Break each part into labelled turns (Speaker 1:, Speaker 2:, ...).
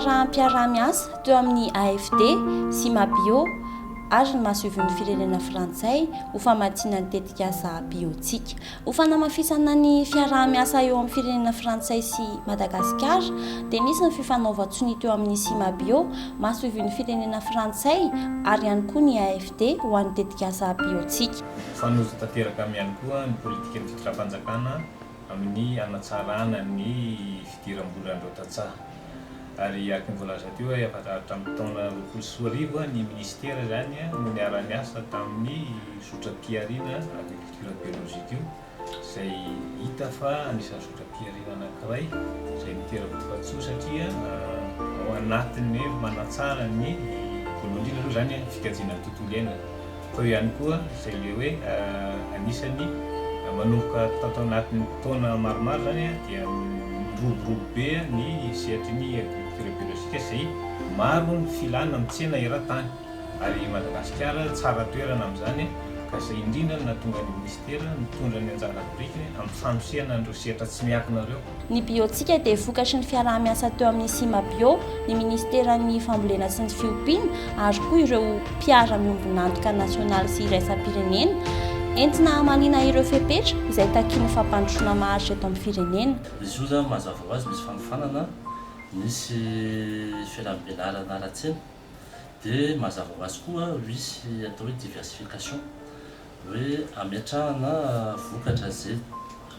Speaker 1: fiaraha-miasa teo amin'ny AFD sy Mabio ary ny mahasovin'ny firenena frantsay ho famatiana ny tetikasa biotsika. Ho fanamafisana ny fiaraha-miasa eo amin'ny firenena frantsay sy Madagasikara dia nisy ny fifanaovan-tsony teo amin'ny Simabio mahasovin'ny firenena frantsay ary ihany koa ny AFD ho an'ny tetikasa biotsika.
Speaker 2: Fanozo tanteraka amin'ny ihany koa ny politika ny fitondram-panjakana amin'ny hanatsarana ny fidiram-bola andro-tantsaha. Ary araka ny voalaza teo efa hatramin'ny taona 2024 ny ministera zany no niara-niasa tamin'ny sotram-piariana agriculture biolojika io izay hita fa anisan'ny sotram-piariana anankiray izay miteraka fatsoa satria ao anatiny manatsara ny voalohany indrindra aloha zany fikajiana ny tontolo iainana. Fa ihany koa izay le hoe anisany manomboka tao anatin'ny taona maromaro zany dia miroborobo be ny sehatry ny agriculture biolojika izay maro ny filana amin'ny tsena eran-tany ary Madagasikara tsara toerana amin'izany ka izay indrindra nahatonga ny ministera mitondra ny anjara birika amin'ny fanosehana an'ireo sehatra tsy miankina ireo.
Speaker 1: Ny biotsika dia vokatry ny fiaraha-miasa teo amin'ny Simabio, ny ministeran'ny fambolena sy ny fiompiana ary koa ireo mpiara-miombon'antoka nasionaly sy iraisam-pirenena entina hamalina ireo fepetra izay takiany fampandrosoana maharitra eto amin'ny firenena.
Speaker 3: Izy io zany mazava ho azy misy fanofanana, misy fialambelarana ara-tsena dia mazava ho azy koa misy atao hoe diversification hoe ametrahana vokatra izay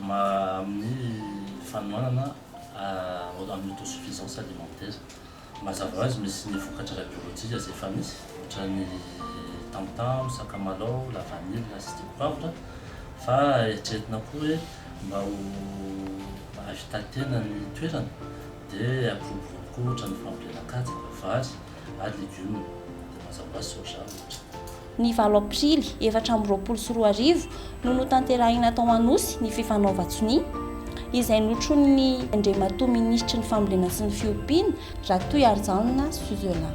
Speaker 3: amin'ny fanohanana amin'ny autosuffisance alimentaire. Mazava ho azy misy ny vokatra biolojika izay efa misy ohatra ny tam-tam, sakamalaho, la vanille, la cité poivre fa eritreretina koa hoe mba ho avitatena ny toerana dia ampiroborobo koa ohatra ny fambolena katsaka, vary ary légume dia mazava ho azy soja ohatra.
Speaker 1: Ny 7 aprily 2024 no notanterahina tao Anosy ny fifanaovan-tsony izay notrony ny Andriamatoa Ministra ny fambolena sy ny fiompiana Ratoy Arjanona Suzela.